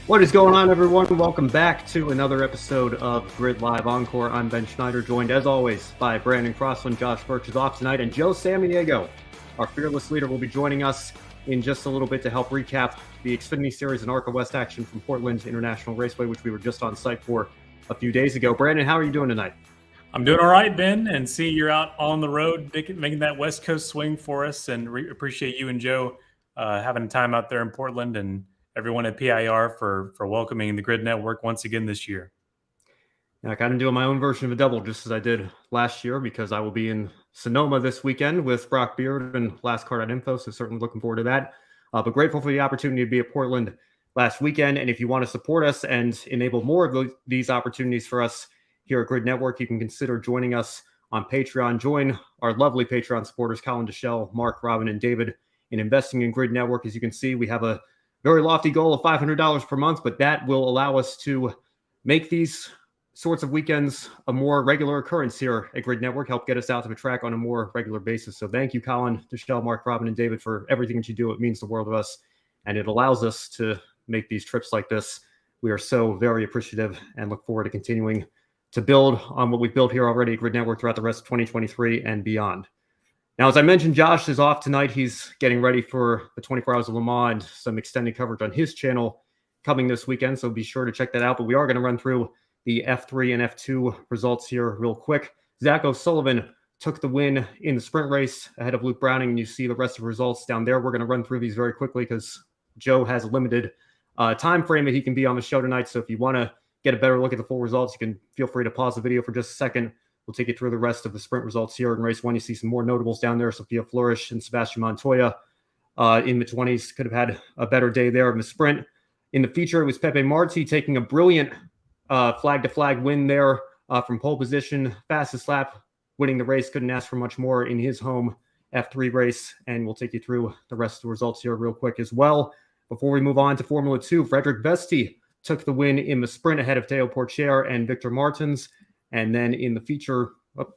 What is going on, everyone? Welcome back to another episode of Grid Live Encore. I'm Ben Schneider, joined as always by Brandon Craftsman. Josh Birch is off tonight, and Joe Samaniego, our fearless leader, will be joining us in just a little bit to help recap the Xfinity Series and ARCA West action from Portland International Raceway, which we were just on site for a few days ago. Brandon, how are you doing tonight? I'm doing all right, Ben, and see you're out on the road making that West Coast swing for us, and appreciate you and Joe having time out there in Portland, and everyone at PIR for welcoming the Grid Network once again this year. Yeah, I kind of doing my own version of a double, just as I did last year, because I will be in Sonoma this weekend with Brock Beard and LastCar.info, so certainly looking forward to that. But grateful for the opportunity to be at Portland last weekend, and if you want to support us and enable more of these opportunities for us here at Grid Network, you can consider joining us on Patreon. Join our lovely Patreon supporters, Colin Deschelle, Mark, Robin, and David, in investing in Grid Network. As you can see, we have a very lofty goal of $500 per month, but that will allow us to make these sorts of weekends a more regular occurrence here at Grid Network, help get us out to the track on a more regular basis. So thank you, Colin, Deschelle, Mark, Robin, and David, for everything that you do. It means the world to us, and it allows us to make these trips like this. We are so very appreciative and look forward to continuing to build on what we've built here already at Grid Network throughout the rest of 2023 and beyond. Now, as I mentioned, Josh is off tonight. He's getting ready for the 24 Hours of Le Mans and some extended coverage on his channel coming this weekend, so be sure to check that out. But we are going to run through the F3 and F2 results here real quick. Zach O'Sullivan took the win in the sprint race ahead of Luke Browning, and you see the rest of the results down there. We're going to run through these very quickly because Joe has a limited time frame that he can be on the show tonight. So if you want to get a better look at the full results, you can feel free to pause the video for just a second. We'll take you through the rest of the sprint results here. In race one, you see some more notables down there. Sophia Flourish and Sebastian Montoya in the 20s could have had a better day there in the sprint. In the feature, it was Pepe Marti taking a brilliant flag-to-flag win there from pole position. Fastest lap, winning the race. Couldn't ask for much more in his home F3 race. And we'll take you through the rest of the results here real quick as well. Before we move on to Formula 2, Frederick Vesti took the win in the sprint ahead of Teo Porcher and Victor Martins. And then in the feature,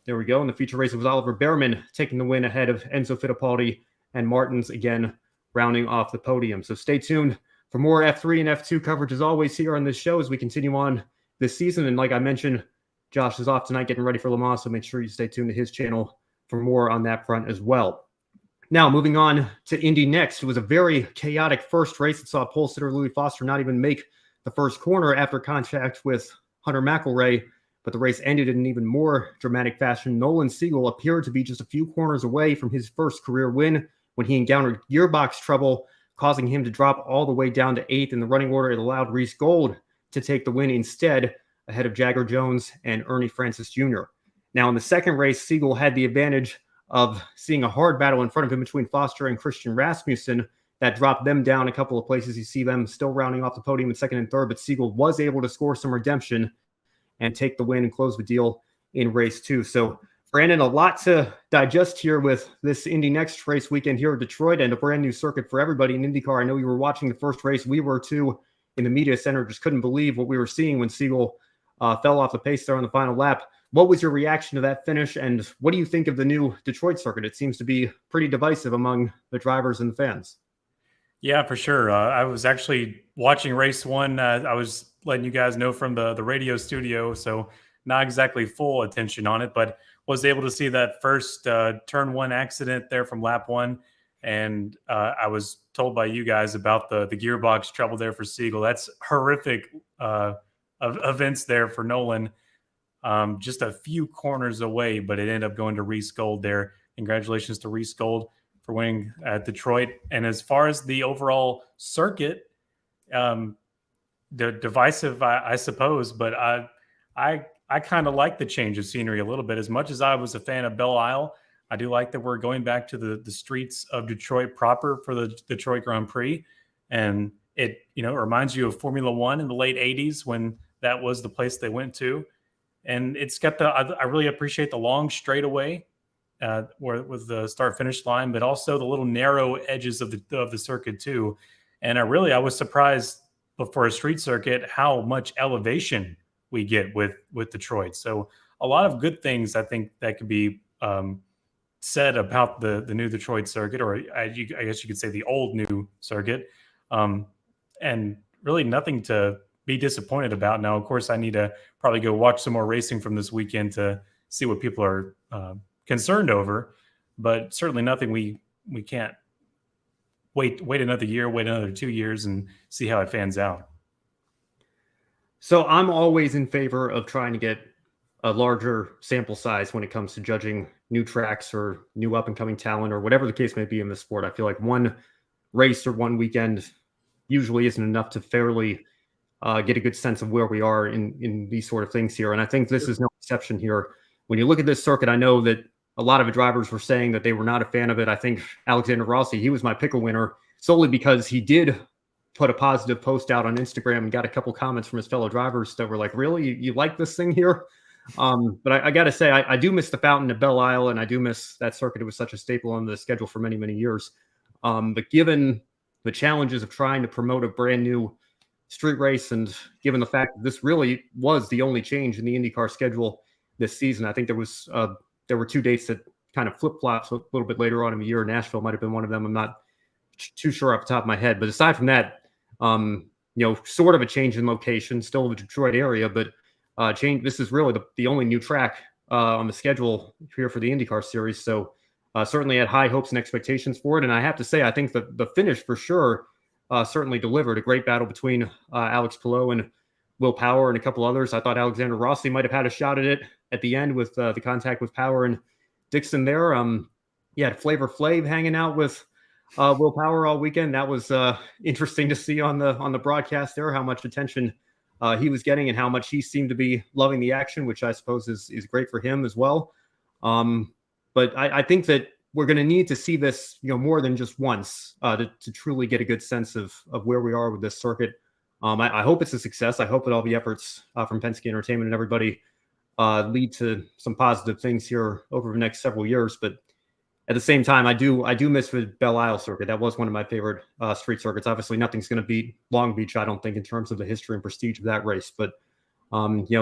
there we go. In the feature race, it was Oliver Behrman taking the win ahead of Enzo Fittipaldi and Martins again rounding off the podium. So stay tuned for more F3 and F2 coverage as always here on this show as we continue on this season. And like I mentioned, Josh is off tonight getting ready for Le Mans, so make sure you stay tuned to his channel for more on that front as well. Now, moving on to Indy NXT. It was a very chaotic first race. It saw pole sitter Louis Foster not even make the first corner after contact with Hunter McElroy. But the race ended in an even more dramatic fashion. Nolan Siegel appeared to be just a few corners away from his first career win when he encountered gearbox trouble, causing him to drop all the way down to 8th in the running order. It allowed Reese Gold to take the win instead, ahead of Jagger Jones and Ernie Francis Jr. Now, in the second race, Siegel had the advantage of seeing a hard battle in front of him between Foster and Christian Rasmussen that dropped them down a couple of places. You see them still rounding off the podium in second and third, but Siegel was able to score some redemption and take the win and close the deal in race 2. So, Brandon, a lot to digest here with this Indy NXT race weekend here at Detroit and a brand new circuit for everybody in IndyCar. I know you were watching the first race. We were too in the media center. Just couldn't believe what we were seeing when Siegel fell off the pace there on the final lap. What was your reaction to that finish, and what do you think of the new Detroit circuit? It seems to be pretty divisive among the drivers and the fans. Yeah, for sure. I was actually watching race one. I was letting you guys know from the radio studio, so not exactly full attention on it, but was able to see that first turn one accident there from lap one. And I was told by you guys about the gearbox trouble there for Siegel. That's horrific events there for Nolan. Just a few corners away, but it ended up going to Reese Gold there. Congratulations to Reese Gold for winning at Detroit. And as far as the overall circuit, the divisive, I suppose, but I kind of like the change of scenery a little bit. As much as I was a fan of Belle Isle, I do like that we're going back to the streets of Detroit proper for the Detroit Grand Prix. And it, reminds you of Formula One in the late 80s when that was the place they went to. And it's got I really appreciate the long straightaway with the start finish line, but also the little narrow edges of the circuit too. And I was surprised for a street circuit how much elevation we get with Detroit. So a lot of good things I think that could be said about the new Detroit circuit, or I guess you could say the old new circuit. And really nothing to be disappointed about. Now, of course, I need to probably go watch some more racing from this weekend to see what people are concerned over, but certainly nothing we can't wait another year, wait another 2 years, and see how it fans out. So I'm always in favor of trying to get a larger sample size when it comes to judging new tracks or new up and coming talent or whatever the case may be in the sport. I feel like one race or one weekend usually isn't enough to fairly get a good sense of where we are in these sort of things here. And I think this is no exception here. When you look at this circuit, I know that a lot of the drivers were saying that they were not a fan of it. I think Alexander Rossi, he was my pickle winner solely because he did put a positive post out on Instagram and got a couple comments from his fellow drivers that were like, really, you like this thing here? But I got to say, I do miss the fountain at Belle Isle, and I do miss that circuit. It was such a staple on the schedule for many, many years. But given the challenges of trying to promote a brand new street race, and given the fact that this really was the only change in the IndyCar schedule this season, I think there were 2 dates that kind of flip-flopped a little bit later on in the year. Nashville might have been one of them. I'm not too sure off the top of my head. But aside from that, sort of a change in location, still the Detroit area, but change. This is really the only new track on the schedule here for the IndyCar series. So certainly had high hopes and expectations for it. And I have to say, I think the finish for sure certainly delivered. A great battle between Alex Palou and Will Power and a couple others. I thought Alexander Rossi might have had a shot at it at the end with the contact with Power and Dixon there. You had Flavor Flav hanging out with Will Power all weekend. That was interesting to see on the broadcast there, how much attention he was getting and how much he seemed to be loving the action, which I suppose is great for him as well. But I think that we're going to need to see this, more than just once to truly get a good sense of where we are with this circuit. I hope it's a success. I hope that all the efforts from Penske Entertainment and everybody lead to some positive things here over the next several years. But at the same time, I do miss the Belle Isle circuit. That was one of my favorite street circuits. Obviously, nothing's going to beat Long Beach, I don't think, in terms of the history and prestige of that race. But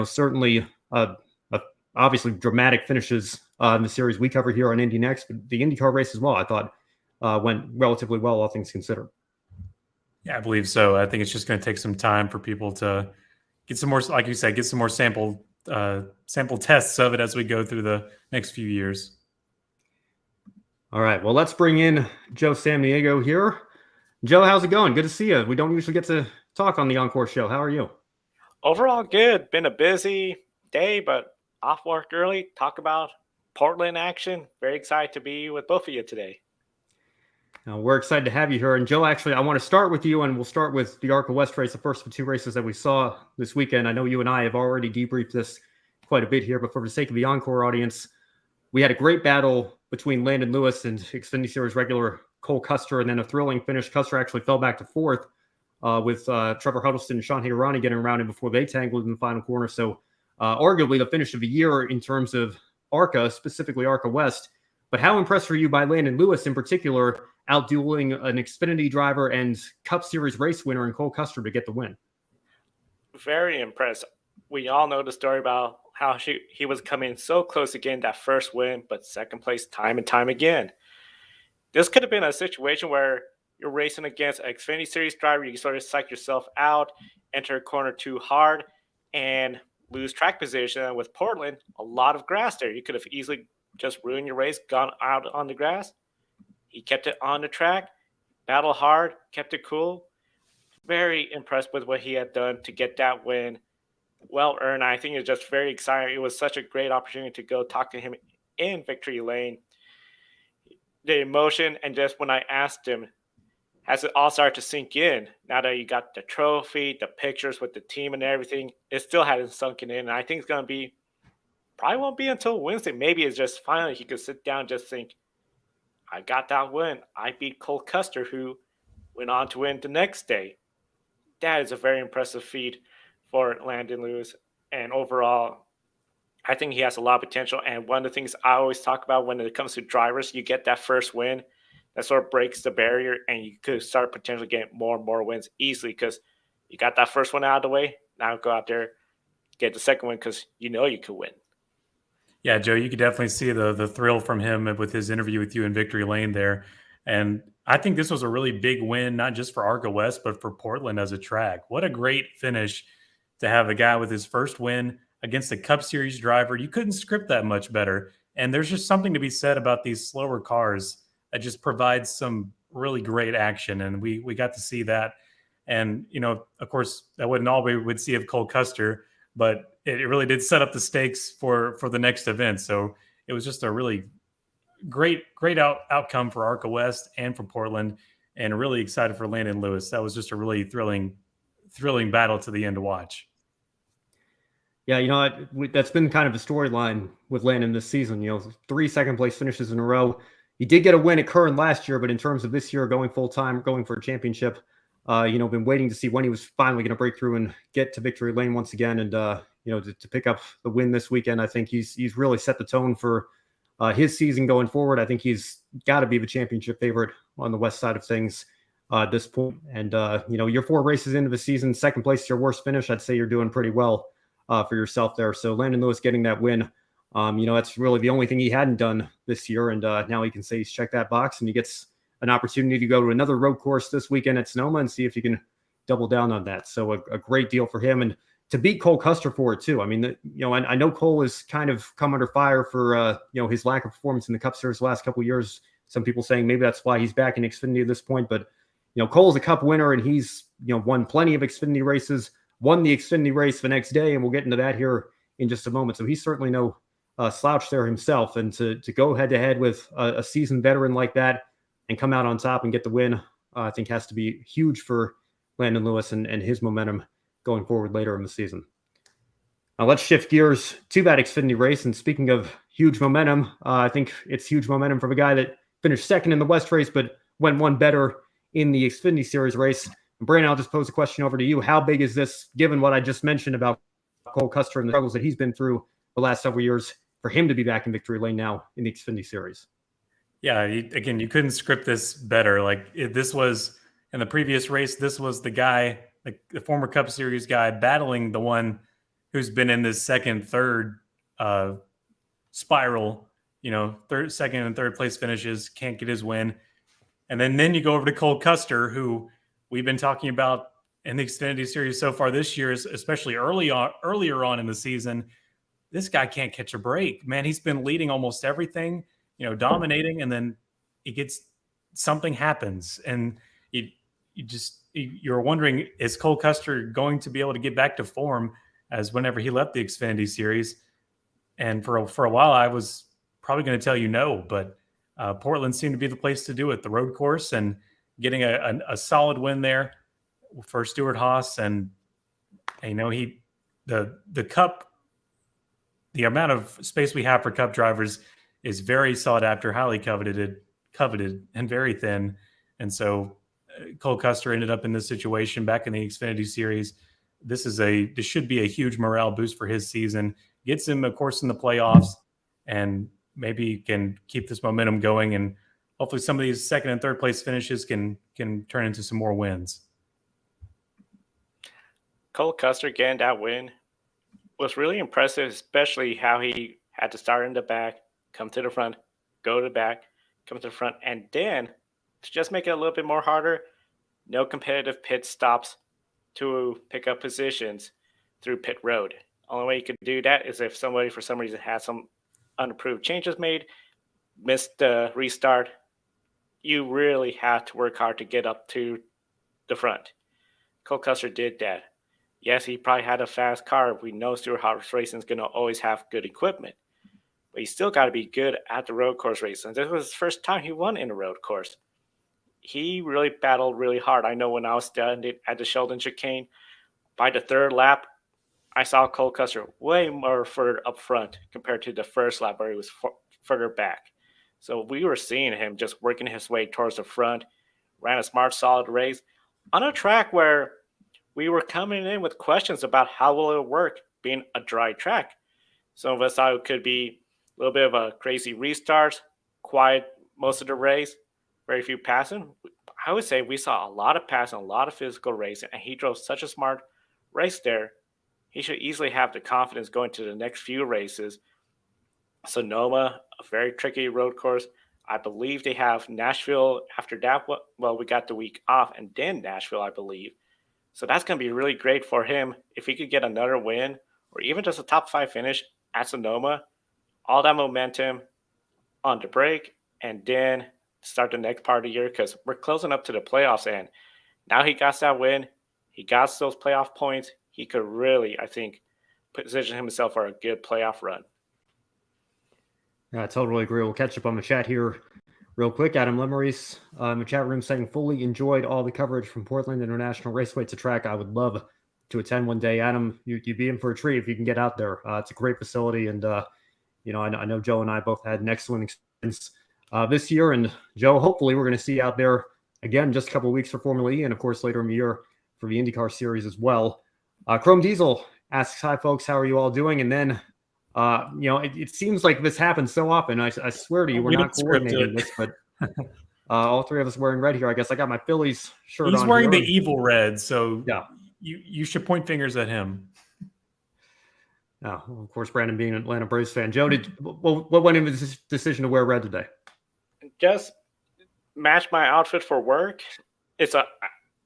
certainly, obviously, dramatic finishes in the series we cover here on Indy NXT. But the IndyCar race as well, I thought, went relatively well, all things considered. Yeah, I believe so. I think it's just going to take some time for people to get some more, like you said, get some more sample tests of it as we go through the next few years. All right, well, let's bring in Joe Samniego here. Joe, how's it going? Good to see you. We don't usually get to talk on the Encore show. How are you? Overall, good. Been a busy day, but off work early. Talk about Portland action. Very excited to be with both of you today. We're excited to have you here. And Joe, actually, I want to start with you, and we'll start with the ARCA West race, the first of 2 races that we saw this weekend. I know you and I have already debriefed this quite a bit here, but for the sake of the Encore audience, we had a great battle between Landon Lewis and Xfinity Series regular Cole Custer, and then a thrilling finish. Custer actually fell back to fourth with Trevor Huddleston and Sean Hagerani getting around him before they tangled in the final corner. So arguably the finish of the year in terms of ARCA, specifically ARCA West. But how impressed were you by Landon Lewis in particular, outdueling an Xfinity driver and Cup Series race winner in Cole Custer to get the win? Very impressed. We all know the story about how he was coming so close to getting that first win, but second place time and time again. This could have been a situation where you're racing against an Xfinity Series driver, you sort of psych yourself out, enter a corner too hard, and lose track position. With Portland, a lot of grass there. You could have easily just ruined your race, gone out on the grass. He kept it on the track, battled hard, kept it cool. Very impressed with what he had done to get that win. Well earned. I think it's just very exciting. It was such a great opportunity to go talk to him in victory lane. The emotion, and just when I asked him, has it all started to sink in? Now that you got the trophy, the pictures with the team and everything, it still hadn't sunk in. And I think it's going to be, probably won't be until Wednesday. Maybe it's just finally he could sit down and just think, I got that win. I beat Cole Custer, who went on to win the next day. That is a very impressive feat for Landon Lewis. And overall, I think he has a lot of potential. And one of the things I always talk about when it comes to drivers, you get that first win, that sort of breaks the barrier, and you could start potentially getting more and more wins easily because you got that first one out of the way. Now go out there, get the second one because you know you could win. Yeah, Joe, you could definitely see the thrill from him with his interview with you in Victory Lane there. And I think this was a really big win, not just for ARCA West, but for Portland as a track. What a great finish to have a guy with his first win against a Cup Series driver. You couldn't script that much better. And there's just something to be said about these slower cars that just provides some really great action. And we got to see that. And, of course, that wasn't all we would see of Cole Custer, but it really did set up the stakes for the next event. So it was just a really great outcome for ARCA West and for Portland, and really excited for Landon Lewis. That was just a really thrilling battle to the end to watch. Yeah, that's been kind of a storyline with Landon this season. 3 second place finishes in a row. He did get a win at Curran last year, but in terms of this year going full time, going for a championship, been waiting to see when he was finally going to break through and get to victory lane once again, and to pick up the win this weekend. I think he's really set the tone for his season going forward. I think he's got to be the championship favorite on the West side of things at this point. And you're 4 races into the season, second place is your worst finish. I'd say you're doing pretty well for yourself there. So Landon Lewis getting that win, that's really the only thing he hadn't done this year. And now he can say he's checked that box, and he gets an opportunity to go to another road course this weekend at Sonoma and see if he can double down on that. So a great deal for him. And to beat Cole Custer for it too. I mean, I know Cole has kind of come under fire for his lack of performance in the Cup Series the last couple of years. Some people saying maybe that's why he's back in Xfinity at this point. But Cole's a Cup winner, and he's won plenty of Xfinity races. Won the Xfinity race the next day, and we'll get into that here in just a moment. So he's certainly no slouch there himself. And to go head to head with a seasoned veteran like that and come out on top and get the win, I think has to be huge for Landon Lewis and his momentum going forward later in the season. Now let's shift gears to that Xfinity race. And speaking of huge momentum, I think it's huge momentum from a guy that finished second in the West race, but went one better in the Xfinity Series race. And Brandon, I'll just pose a question over to you. How big is this, given what I just mentioned about Cole Custer and the struggles that he's been through the last several years, for him to be back in victory lane now in the Xfinity Series? Yeah, again, you couldn't script this better. This was in the previous race. This was the guy, like the former Cup Series guy, battling the one who's been in this second, third spiral. Second and third place finishes, can't get his win, and then you go over to Cole Custer, who we've been talking about in the Xfinity Series so far this year, especially earlier on in the season. This guy can't catch a break, man. He's been leading almost everything, dominating, and then something happens, and you're wondering, is Cole Custer going to be able to get back to form as whenever he left the Xfinity Series? And for a while, I was probably going to tell you no, but Portland seemed to be the place to do it, the road course, and getting a solid win there for Stuart Haas. And the Cup, the amount of space we have for Cup drivers is very sought after, highly coveted, and very thin. And so Cole Custer ended up in this situation back in the Xfinity Series. This should be a huge morale boost for his season. Gets him, of course, in the playoffs, and maybe can keep this momentum going. And hopefully some of these second and third place finishes can turn into some more wins. Cole Custer getting that win was really impressive, especially how he had to start in the back, come to the front, go to the back, come to the front, and then to just make it a little bit more harder, no competitive pit stops to pick up positions through pit road. Only way you could do that is if somebody, for some reason, had some unapproved changes made, missed the restart. You really have to work hard to get up to the front. Cole Custer did that. Yes, he probably had a fast car. We know Stuart Haas Racing is going to always have good equipment. But he still got to be good at the road course race. And this was his first time he won in a road course. He really battled really hard. I know when I was standing at the Sheldon chicane, by the third lap, I saw Cole Custer way more further up front compared to the first lap where he was further back. So we were seeing him just working his way towards the front, ran a smart, solid race on a track where we were coming in with questions about how will it work being a dry track. Some of us thought it could be a little bit of a crazy restart, quiet most of the race, very few passing. I would say we saw a lot of passing, a lot of physical racing, and he drove such a smart race there. He should easily have the confidence going to the next few races. Sonoma, a very tricky road course. I believe they have Nashville after that. Well, we got the week off and then Nashville, I believe. So that's going to be really great for him if he could get another win or even just a top 5 finish at Sonoma. All that momentum on the break and then start the next part of the year because we're closing up to the playoffs. And now he got that win. He got those playoff points. He could really, I think, position himself for a good playoff run. Yeah, I totally agree. We'll catch up on the chat here real quick. Adam Lemery's in the chat room saying, fully enjoyed all the coverage from Portland International Raceway. It's a track I would love to attend one day. Adam, you'd be in for a treat if you can get out there. It's a great facility. And, I know Joe and I both had an excellent experience this year. And Joe, hopefully we're going to see you out there again just a couple of weeks for Formula E and, of course, later in the year for the IndyCar series as well. Chrome Diesel asks, hi, folks, how are you all doing? And then it seems like this happens so often. I swear to you, we're not coordinating this, but all three of us wearing red here. I guess I got my Phillies shirt on. He's wearing the evil red, so yeah, you should point fingers at him. Oh, of course, Brandon being an Atlanta Braves fan. Joe, what went into this decision to wear red today? Just match my outfit for work.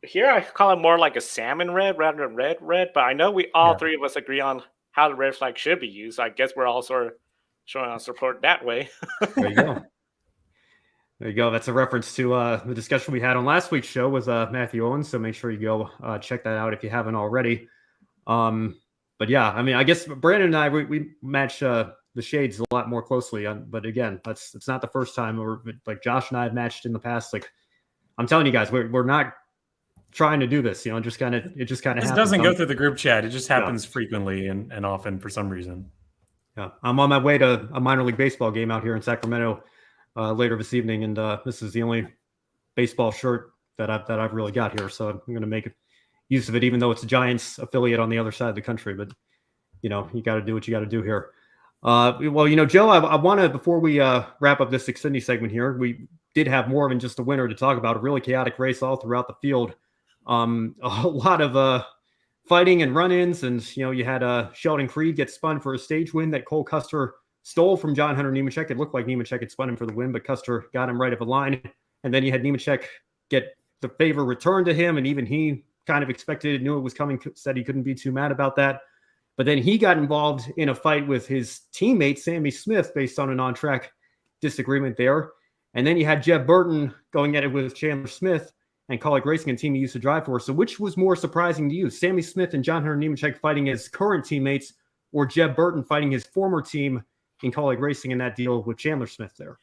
Here I call it more like a salmon red rather than red, but I know we all three of us agree on how the red flag should be used. I guess we're all sort of showing our support that way. There you go. There you go. That's a reference to the discussion we had on last week's show with Matthew Owens. So make sure you go check that out if you haven't already. But yeah, I mean, I guess Brandon and I we match the shades a lot more closely. But again, it's not the first time. Or like Josh and I have matched in the past. Like I'm telling you guys, we're not trying to do this. It just kind of This happens. doesn't go through the group chat. It just happens frequently and often for some reason. Yeah, I'm on my way to a minor league baseball game out here in Sacramento later this evening, and this is the only baseball shirt that I've really got here. So I'm going to make use of it, even though it's a Giants affiliate on the other side of the country. But you got to do what you got to do here. Well, Joe, I want to, before we wrap up this Xfinity segment here, we did have more than just a winner to talk about. A really chaotic race all throughout the field. A lot of fighting and run-ins, and you had Sheldon Creed get spun for a stage win that Cole Custer stole from John Hunter Nemechek. It looked like Nemechek had spun him for the win, but Custer got him right of the line. And then you had Nemechek get the favor returned to him, and even he kind of expected it, knew it was coming, said he couldn't be too mad about that. But then he got involved in a fight with his teammate, Sammy Smith, based on an on-track disagreement there. And then you had Jeb Burton going at it with Chandler Smith and Kaulig Racing, a team he used to drive for. So which was more surprising to you, Sammy Smith and John Hunter Nemechek fighting as current teammates, or Jeb Burton fighting his former team in Kaulig Racing in that deal with Chandler Smith there?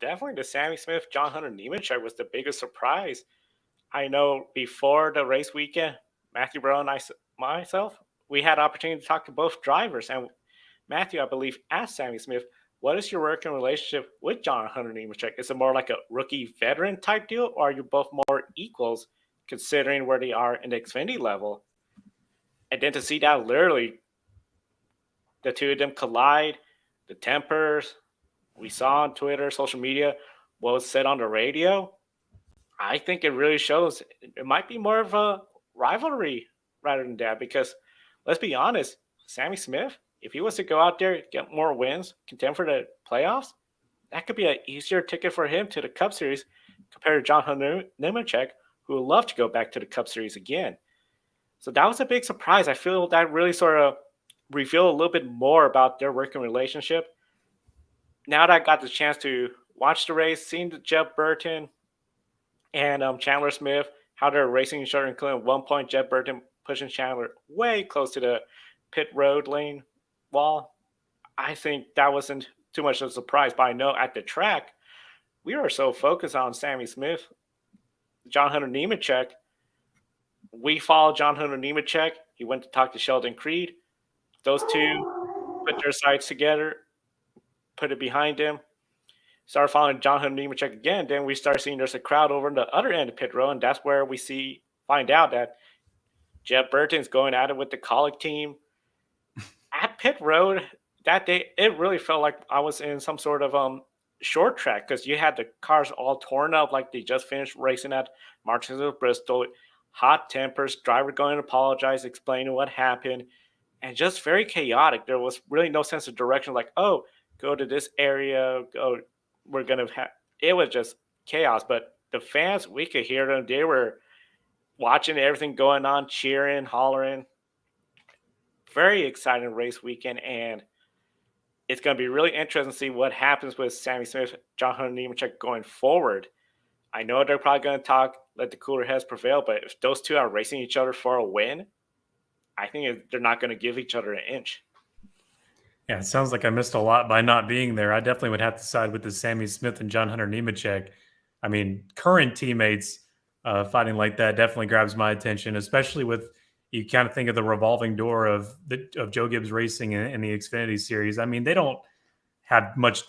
Definitely the Sammy Smith, John Hunter Nemechek was the biggest surprise. I know before the race weekend, Matthew Burrow and myself, we had opportunity to talk to both drivers. And Matthew, I believe, asked Sammy Smith, what is your working relationship with John Hunter Nemechek? Is it more like a rookie veteran type deal, or are you both more equals considering where they are in the Xfinity level? And then to see that literally the two of them collide, the tempers we saw on Twitter, social media, what was said on the radio, I think it really shows it might be more of a rivalry rather than that, because let's be honest, Sammy Smith, if he was to go out there, get more wins, contend for the playoffs, that could be an easier ticket for him to the Cup Series compared to John Hunter Nemechek, who would love to go back to the Cup Series again. So that was a big surprise. I feel that really sort of revealed a little bit more about their working relationship. Now that I got the chance to watch the race, seeing Jeb Burton and Chandler Smith, how they're racing each other, including at one point Jeb Burton pushing Chandler way close to the pit road lane wall, I think that wasn't too much of a surprise. But I know at the track, we were so focused on Sammy Smith, John Hunter Nemechek. We followed John Hunter Nemechek. He went to talk to Sheldon Creed. Those two put their sides together, put it behind him, started following John Hunter Nemechek again. Then we start seeing there's a crowd over on the other end of pit row, and that's where we find out that Jeb Burton's going at it with the Kaulig team. At pit road that day, it really felt like I was in some sort of short track, because you had the cars all torn up like they just finished racing at Martinsville, Bristol. Hot tempers, driver going to apologize, explaining what happened, and just very chaotic. There was really no sense of direction, like, oh, go to this area, go were going to have, it was just chaos. But the fans, we could hear them. They were watching everything going on, cheering, hollering. Very exciting race weekend, and it's going to be really interesting to see what happens with Sammy Smith, John Hunter Nemechek going forward. I know they're probably going to talk, let the cooler heads prevail, but if those two are racing each other for a win, I think they're not going to give each other an inch. Yeah, it sounds like I missed a lot by not being there. I definitely would have to side with the Sammy Smith and John Hunter Nemechek. I mean, current teammates fighting like that definitely grabs my attention, especially with you kind of think of the revolving door of Joe Gibbs Racing in the Xfinity series. I mean, they don't have much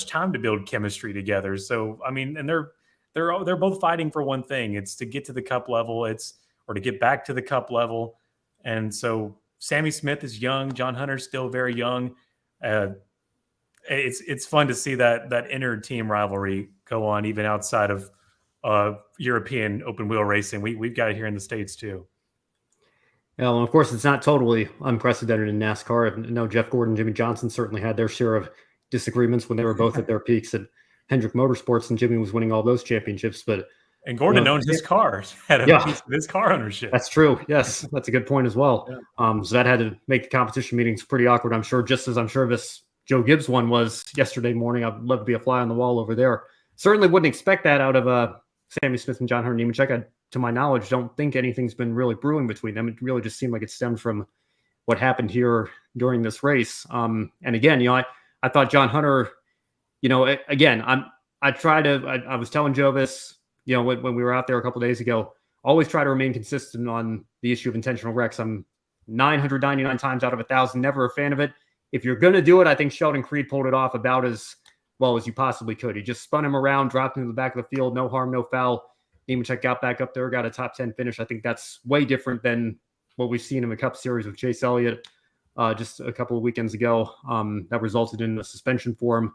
time to build chemistry together. So I mean, and they're both fighting for one thing. It's to get to the cup level. Or to get back to the cup level. And so Sammy Smith is young. John Hunter's still very young. It's fun to see that inner team rivalry go on even outside of European open wheel racing. We've got it here in the States too. Yeah, well, of course, it's not totally unprecedented in NASCAR. I know Jeff Gordon, Jimmy Johnson certainly had their share of disagreements when they were both at their peaks at Hendrick Motorsports, and Jimmy was winning all those championships. And Gordon owns his car, had a piece of his car ownership. That's true. Yes, that's a good point as well. Yeah. So that had to make the competition meetings pretty awkward, I'm sure, just as I'm sure this Joe Gibbs one was yesterday morning. I'd love to be a fly on the wall over there. Certainly wouldn't expect that out of Sammy Smith and John Hunter Nemechek. To my knowledge, don't think anything's been really brewing between them. It really just seemed like it stemmed from what happened here during this race. And again, I thought John Hunter, again, I was telling Joe this, when we were out there a couple of days ago, always try to remain consistent on the issue of intentional wrecks. I'm 999 times out of 1,000, never a fan of it. If you're going to do it, I think Sheldon Creed pulled it off about as well as you possibly could. He just spun him around, dropped him to the back of the field, no harm, no foul. Nemechek got back up there, got a top 10 finish. I think that's way different than what we've seen in the Cup Series with Chase Elliott just a couple of weekends ago. That resulted in a suspension for him.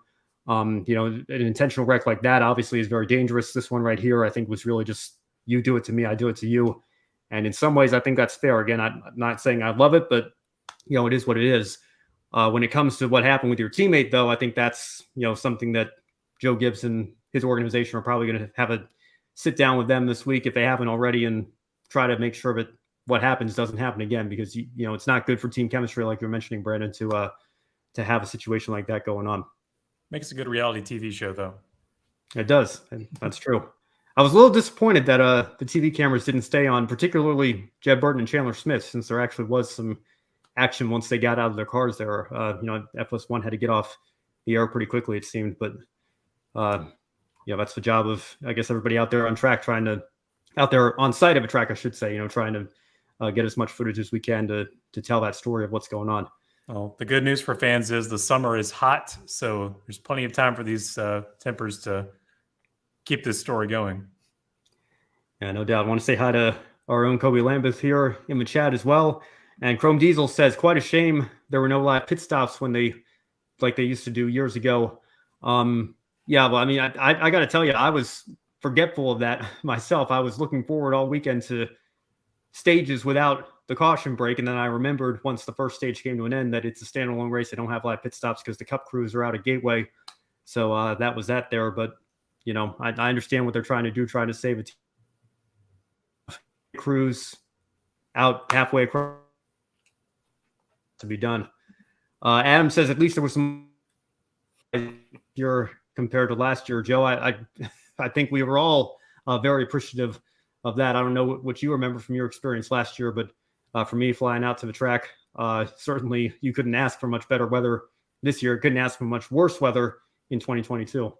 An intentional wreck like that obviously is very dangerous. This one right here, I think, was really just you do it to me, I do it to you. And in some ways, I think that's fair. Again, I'm not saying I love it, but it is what it is. When it comes to what happened with your teammate, though, I think that's something that Joe Gibbs and his organization are probably going to have a sit down with them this week if they haven't already and try to make sure that what happens doesn't happen again, because it's not good for team chemistry, like you're mentioning, Brandon, to have a situation like that going on. Makes a good reality TV show, though. It does. That's true. I was a little disappointed that the TV cameras didn't stay on, particularly Jeb Burton and Chandler Smith, since there actually was some action once they got out of their cars there. FS1 had to get off the air pretty quickly, it seemed, but that's the job of, I guess, everybody out there on track, out there on site of a track, I should say, trying to get as much footage as we can to tell that story of what's going on. Well, the good news for fans is the summer is hot, so there's plenty of time for these tempers to keep this story going. Yeah, no doubt. I want to say hi to our own Kobe Lambeth here in the chat as well. And Chrome Diesel says, quite a shame there were no live pit stops like they used to do years ago. Yeah, well, I mean, I got to tell you, I was forgetful of that myself. I was looking forward all weekend to stages without the caution break, and then I remembered once the first stage came to an end that it's a standalone race. They don't have live pit stops because the Cup crews are out at Gateway. So that was that there. But, I understand what they're trying to do, trying to save a crews out halfway across to be done. Adam says at least there was some year compared to last year. Joe, I think we were all very appreciative of that. I don't know what you remember from your experience last year, but for me, flying out to the track, certainly you couldn't ask for much better weather this year. Couldn't ask for much worse weather in 2022.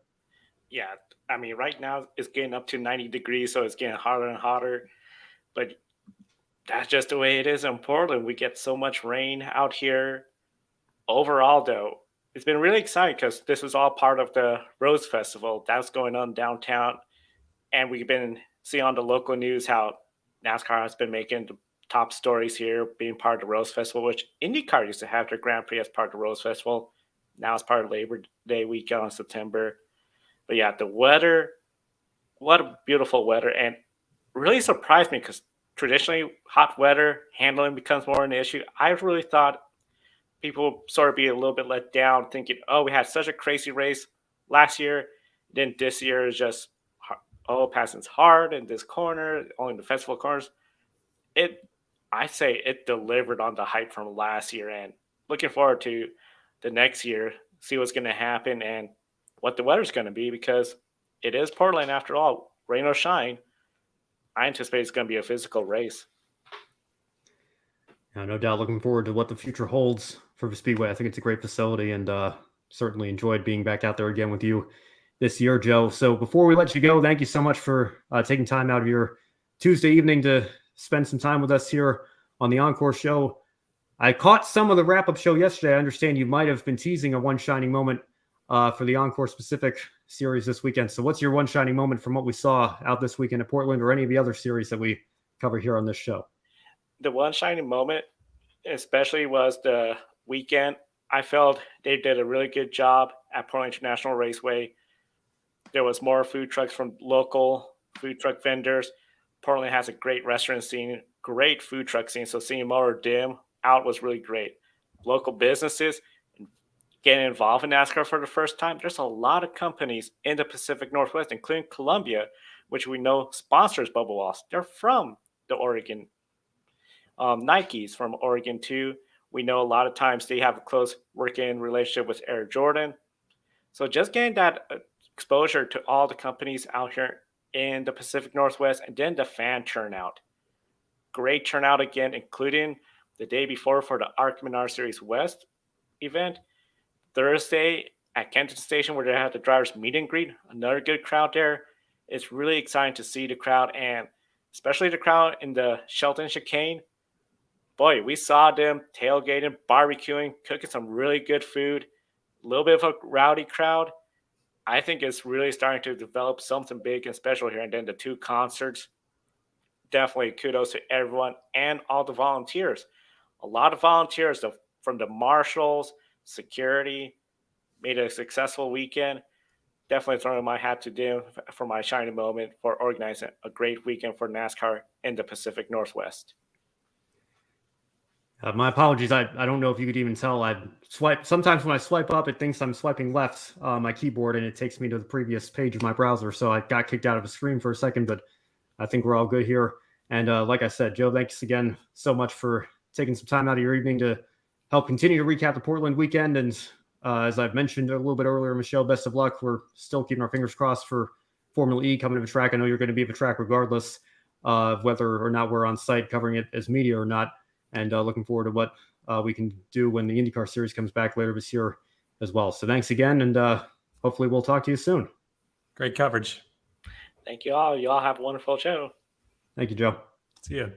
Yeah, I mean, right now it's getting up to 90 degrees, so it's getting hotter and hotter. But that's just the way it is in Portland. We get so much rain out here. Overall, though, it's been really exciting because this is all part of the Rose Festival that's going on downtown. And we've been seeing on the local news how NASCAR has been making the top stories here, being part of the Rose Festival, which IndyCar used to have their Grand Prix as part of the Rose Festival. Now it's part of Labor Day weekend on September. But yeah, the weather, what a beautiful weather. And really surprised me because traditionally hot weather handling becomes more an issue. I really thought people sort of be a little bit let down thinking, oh, we had such a crazy race last year. Then this year is just, passing's hard in this corner, only the festival corners. I say it delivered on the hype from last year, and looking forward to the next year, see what's going to happen and what the weather's going to be, because it is Portland after all, rain or shine. I anticipate it's going to be a physical race. No doubt looking forward to what the future holds for the Speedway. I think it's a great facility, and certainly enjoyed being back out there again with you this year, Joe. So before we let you go, thank you so much for taking time out of your Tuesday evening to spend some time with us here on the Encore show. I caught some of the wrap-up show yesterday. I understand you might have been teasing a one shining moment for the Encore specific series this weekend. So what's your one shining moment from what we saw out this weekend at Portland, or any of the other series that we cover here on this show? The one shining moment especially was the weekend. I felt they did a really good job at Portland International Raceway. There was more food trucks from local food truck vendors. Portland has a great restaurant scene, great food truck scene. So seeing more dim out was really great. Local businesses getting involved in NASCAR for the first time. There's a lot of companies in the Pacific Northwest, including Columbia, which we know sponsors Bubba Wallace. They're from the Oregon. Nike's from Oregon too. We know a lot of times they have a close working relationship with Air Jordan. So just getting that exposure to all the companies out here in the Pacific Northwest, and then the fan turnout. Great turnout again, including the day before for the ARCA Menards Series West event. Thursday at Kenton Station, where they had the drivers meet and greet. Another good crowd there. It's really exciting to see the crowd, and especially the crowd in the Shelton Chicane. Boy, we saw them tailgating, barbecuing, cooking some really good food. A little bit of a rowdy crowd. I think it's really starting to develop something big and special here. And then the two concerts, definitely kudos to everyone and all the volunteers. A lot of volunteers from the marshals, security, made it a successful weekend. Definitely throwing my hat to them for my shining moment for organizing a great weekend for NASCAR in the Pacific Northwest. My apologies. I don't know if you could even tell. I swipe. Sometimes when I swipe up, it thinks I'm swiping left my keyboard, and it takes me to the previous page of my browser. So I got kicked out of the screen for a second, but I think we're all good here. And like I said, Joe, thanks again so much for taking some time out of your evening to help continue to recap the Portland weekend. And as I've mentioned a little bit earlier, Michelle, best of luck. We're still keeping our fingers crossed for Formula E coming to the track. I know you're going to be at the track regardless of whether or not we're on site covering it as media or not. And looking forward to what we can do when the IndyCar series comes back later this year as well. So thanks again, and hopefully we'll talk to you soon. Great coverage. Thank you all. You all have a wonderful show. Thank you, Joe. See you.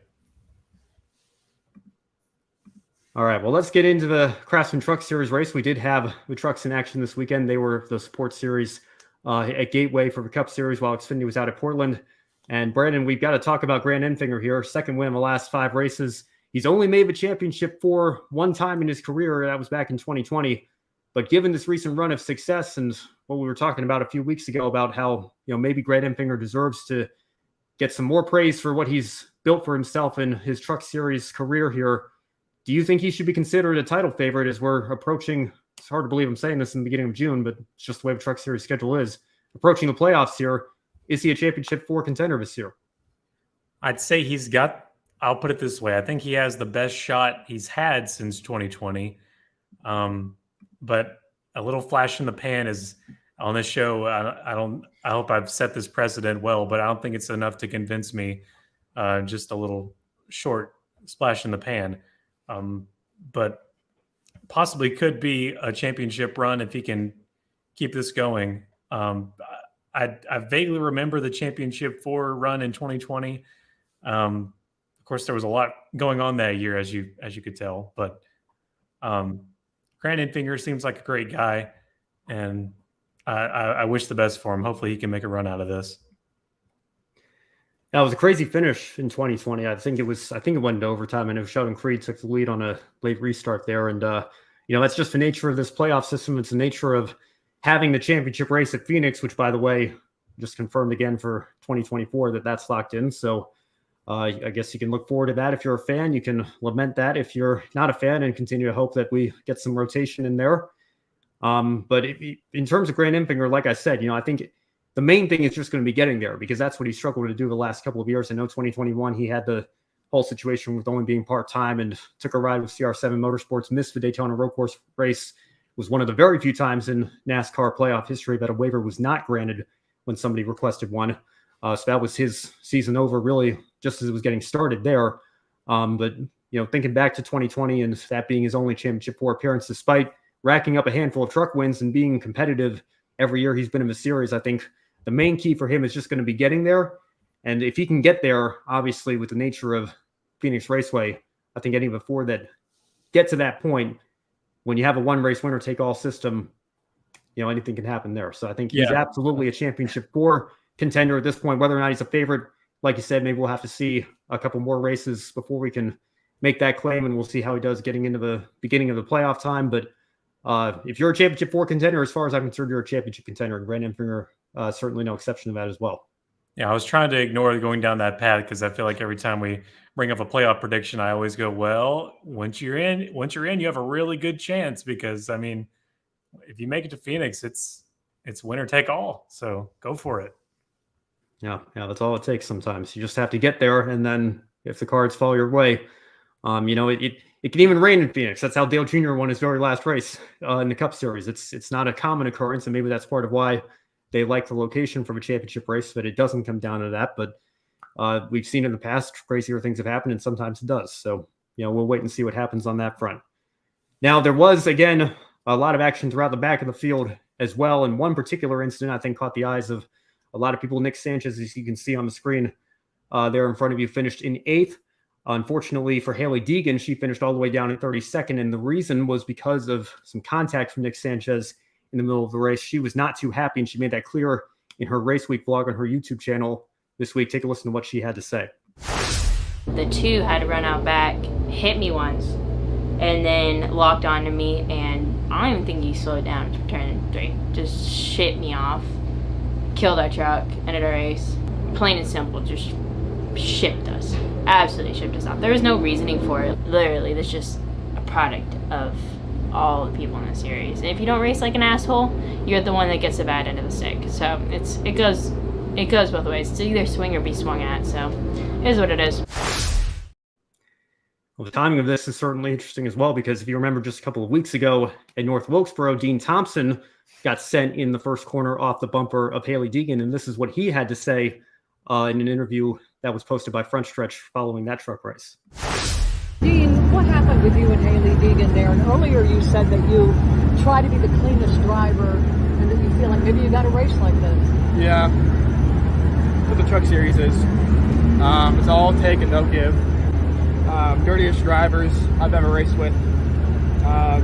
All right, well, let's get into the Craftsman Truck Series race. We did have the trucks in action this weekend. They were the support series at Gateway for the Cup Series while Xfinity was out at Portland. And Brandon, we've got to talk about Grant Enfinger here. Second win in the last 5 races. He's only made the championship for one time in his career. That was back in 2020. But given this recent run of success and what we were talking about a few weeks ago about how, maybe Grant Enfinger deserves to get some more praise for what he's built for himself in his Truck Series career here, do you think he should be considered a title favorite as we're approaching, it's hard to believe I'm saying this in the beginning of June, but it's just the way the Truck Series schedule is, approaching the playoffs here? Is he a championship 4 contender this year? I'd say I'll put it this way. I think he has the best shot he's had since 2020. But a little flash in the pan is on this show. I hope I've set this precedent well, but I don't think it's enough to convince me. Just a little short splash in the pan. But possibly could be a championship run if he can keep this going. I vaguely remember the championship 4 run in 2020. Of course, there was a lot going on that year, as you could tell. But Grant Enfinger seems like a great guy, and I wish the best for him. Hopefully, he can make a run out of this. That was a crazy finish in 2020. I think it went into overtime, and Sheldon Creed took the lead on a late restart there. And that's just the nature of this playoff system. It's the nature of having the championship race at Phoenix, which, by the way, just confirmed again for 2024 that's locked in. So. I guess you can look forward to that if you're a fan. You can lament that if you're not a fan and continue to hope that we get some rotation in there. But in terms of Grant Enfinger, like I said, I think the main thing is just going to be getting there, because that's what he struggled to do the last couple of years. I know 2021, he had the whole situation with only being part-time and took a ride with CR7 Motorsports, missed the Daytona Road Course race, was one of the very few times in NASCAR playoff history that a waiver was not granted when somebody requested one. So that was his season over really just as it was getting started there. But, thinking back to 2020 and that being his only Championship 4 appearance, despite racking up a handful of truck wins and being competitive every year he's been in the series, I think the main key for him is just going to be getting there. And if he can get there, obviously, with the nature of Phoenix Raceway, I think any before that get to that point, when you have a one race winner take all system, anything can happen there. So I think he's absolutely a Championship 4 contender at this point. Whether or not he's a favorite, like you said, maybe we'll have to see a couple more races before we can make that claim, and we'll see how he does getting into the beginning of the playoff time. But if you're a Championship 4 contender, as far as I'm concerned, you're a championship contender, and Brandon Finger certainly no exception to that as well. Yeah, I was trying to ignore going down that path because I feel like every time we bring up a playoff prediction, I always go, well, once you're in, you have a really good chance, because I mean, if you make it to Phoenix, it's winner take all. So go for it. Yeah, that's all it takes sometimes. You just have to get there, and then if the cards fall your way, it can even rain in Phoenix. That's how Dale Jr. won his very last race in the Cup Series. It's not a common occurrence, and maybe that's part of why they like the location from a championship race, but it doesn't come down to that. But we've seen in the past, crazier things have happened, and sometimes it does. So, we'll wait and see what happens on that front. Now, there was, again, a lot of action throughout the back of the field as well. And one particular incident, I think, caught the eyes of a lot of people. Nick Sanchez, as you can see on the screen there in front of you, finished in 8th. Unfortunately for Hailie Deegan, she finished all the way down in 32nd. And the reason was because of some contact from Nick Sanchez in the middle of the race. She was not too happy, and she made that clear in her Race Week vlog on her YouTube channel this week. Take a listen to what she had to say. The 2 had to run out back, hit me once, and then locked onto me, and I don't even think he slowed down for turn 3. Just shit me off, killed our truck, ended our race. Plain and simple, just shipped us. Absolutely shipped us off. There was no reasoning for it. Literally, that's just a product of all the people in the series. And if you don't race like an asshole, you're the one that gets the bad end of the stick. So it goes both ways. It's either swing or be swung at. So it is what it is. Well, the timing of this is certainly interesting as well, because if you remember just a couple of weeks ago at North Wilkesboro, Dean Thompson got sent in the first corner off the bumper of Hailie Deegan, and this is what he had to say in an interview that was posted by Front Stretch following that truck race. Dean, what happened with you and Hailie Deegan there? And earlier you said that you try to be the cleanest driver and that you feel like maybe you got a race like this. Yeah, what the truck series is. It's all take and no give. Dirtiest drivers I've ever raced with. I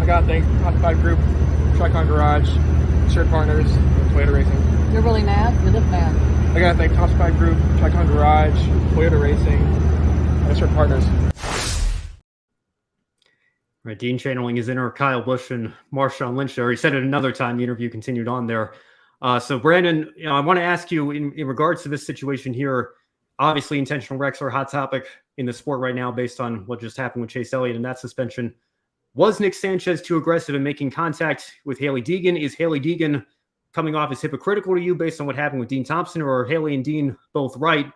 gotta thank Classified Group, Tricon Garage, Shirt Partners, and Toyota Racing. You're really mad? You look mad. I gotta thank Classified Group, Tricon Garage, Toyota Racing, and Shirt Partners. Right, Dean channeling his inner Kyle Busch and Marshawn Lynch there. He said it another time. The interview continued on there. So Brandon, I want to ask you in regards to this situation here. Obviously, intentional wrecks are a hot topic in the sport right now based on what just happened with Chase Elliott and that suspension. Was Nick Sanchez too aggressive in making contact with Hailie Deegan? Is Hailie Deegan coming off as hypocritical to you based on what happened with Dean Thompson, or are Hailie and Dean both right?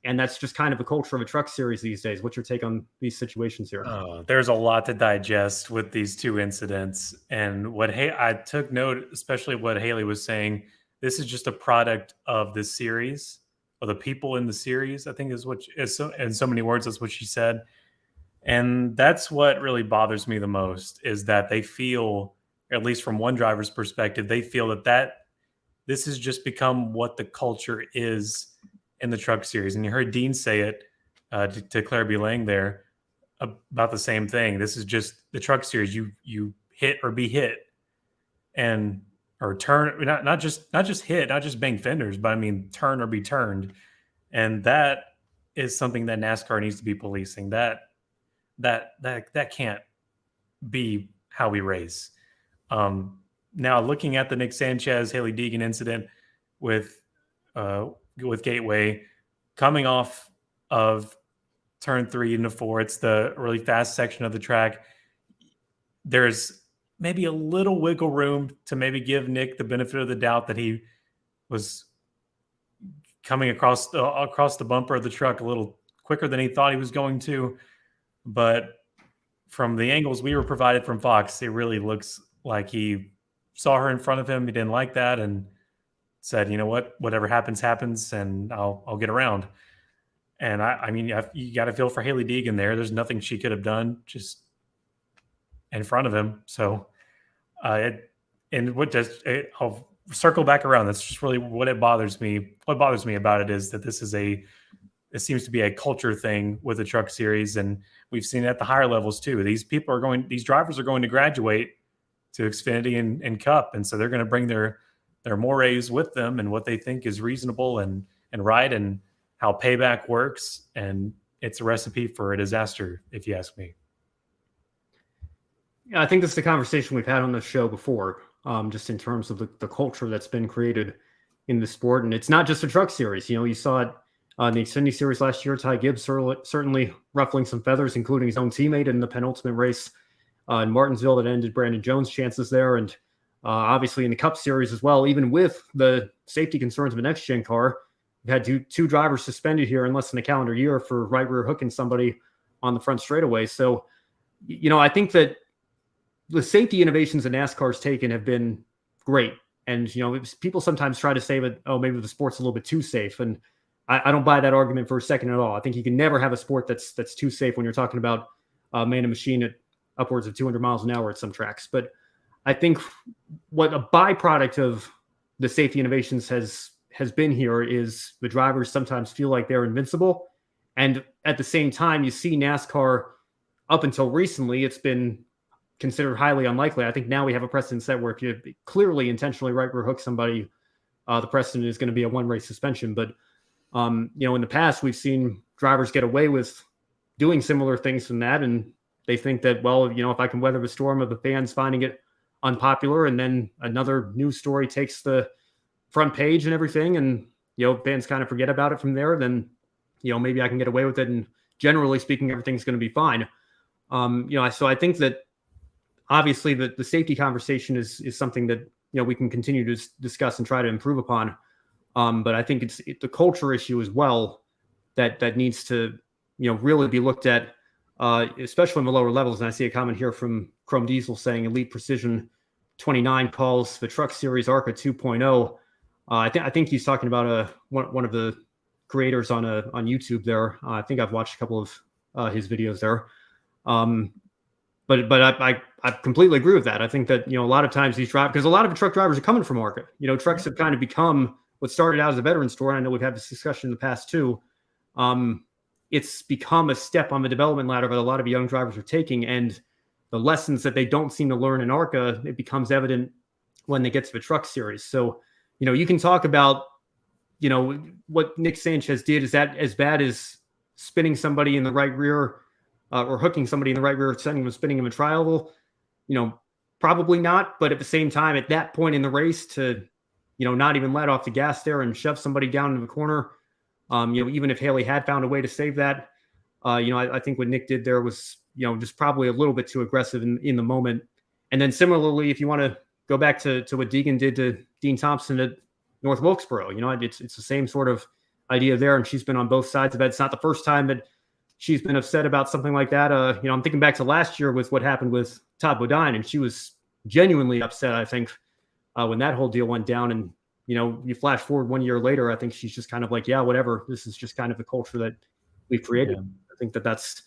And that's just kind of a culture of a truck series these days. What's your take on these situations here? There's a lot to digest with these two incidents. And I took note, especially what Hailie was saying, this is just a product of this series, or the people in the series, I think is what, in so many words, that's what she said. And that's what really bothers me the most, is that they feel, at least from one driver's perspective, they feel that this has just become what the culture is in the truck series. And you heard Dean say it to Claire B. Lang there about the same thing. This is just the truck series. You hit or be hit, or turn, not just hit, not just bang fenders, but I mean turn or be turned. And that is something that NASCAR needs to be policing. That can't be how we race. Now, looking at the Nick Sanchez, Hailie Deegan incident with Gateway, coming off of turn 3 into 4, it's the really fast section of the track. There's maybe a little wiggle room to maybe give Nick the benefit of the doubt that he was coming across the bumper of the truck a little quicker than he thought he was going to. But from the angles we were provided from Fox, it really looks like he saw her in front of him. He didn't like that and said, you know what, whatever happens, happens, and I'll get around. And I mean, you got to feel for Hailie Deegan there. There's nothing she could have done just in front of him. So, I'll circle back around. That's just really what bothers me. What bothers me about it is that it seems to be a culture thing with the truck series. And we've seen it at the higher levels too. These drivers are going to graduate to Xfinity and Cup. And so they're going to bring their mores with them and what they think is reasonable and right, and how payback works. And it's a recipe for a disaster, if you ask me. Yeah, I think this is the conversation we've had on the show before, just in terms of the culture that's been created in the sport. And it's not just a truck series. You saw it in the Xfinity series last year. Ty Gibbs certainly ruffling some feathers, including his own teammate in the penultimate race in Martinsville that ended Brandon Jones' chances there. And obviously in the Cup series as well, even with the safety concerns of a next-gen car, we've had two drivers suspended here in less than a calendar year for right rear hooking somebody on the front straightaway. So, I think that the safety innovations that NASCAR's taken have been great. And, people sometimes try to say that, oh, maybe the sport's a little bit too safe. And I don't buy that argument for a second at all. I think you can never have a sport that's too safe when you're talking about man and machine at upwards of 200 miles an hour at some tracks. But I think what a byproduct of the safety innovations has been here is the drivers sometimes feel like they're invincible. And at the same time, you see NASCAR up until recently, it's been considered highly unlikely. I think now we have a precedent set where if you clearly intentionally right rear hook somebody, the precedent is going to be a one race suspension. But in the past, we've seen drivers get away with doing similar things from that. And they think that, well, if I can weather the storm of the fans finding it unpopular, and then another news story takes the front page and everything, and, fans kind of forget about it from there, then, maybe I can get away with it. And generally speaking, everything's going to be fine. So I think that obviously the safety conversation is something that, we can continue to discuss and try to improve upon. But I think it's the culture issue as well that needs to, really be looked at, especially in the lower levels. And I see a comment here from Chrome Diesel saying Elite Precision 29 calls the Truck Series ARCA 2.0. I think he's talking about one of the creators on YouTube there. I think I've watched a couple of his videos there. But I completely agree with that. I think that, a lot of times these drivers, because a lot of truck drivers are coming from ARCA. Trucks have kind of become what started out as a veteran store. And I know we've had this discussion in the past too. It's become a step on the development ladder that a lot of young drivers are taking. And the lessons that they don't seem to learn in ARCA, it becomes evident when they get to the truck series. So, you can talk about, what Nick Sanchez did. Is that as bad as spinning somebody in the right rear or hooking somebody in the right rear, sending them, spinning them in trial? Probably not. But at the same time, at that point in the race to, not even let off the gas there and shove somebody down into the corner, even if Hailie had found a way to save that, I think what Nick did there was, just probably a little bit too aggressive in the moment. And then similarly, if you want to go back to what Deegan did to Dean Thompson at North Wilkesboro, it's the same sort of idea there. And she's been on both sides of it. It's not the first time that she's been upset about something like that. I'm thinking back to last year with what happened with Todd Bodine, and she was genuinely upset, I think, when that whole deal went down. And, you flash forward 1 year later, I think she's just kind of like, yeah, whatever. This is just kind of the culture that we've created. Yeah. I think that's,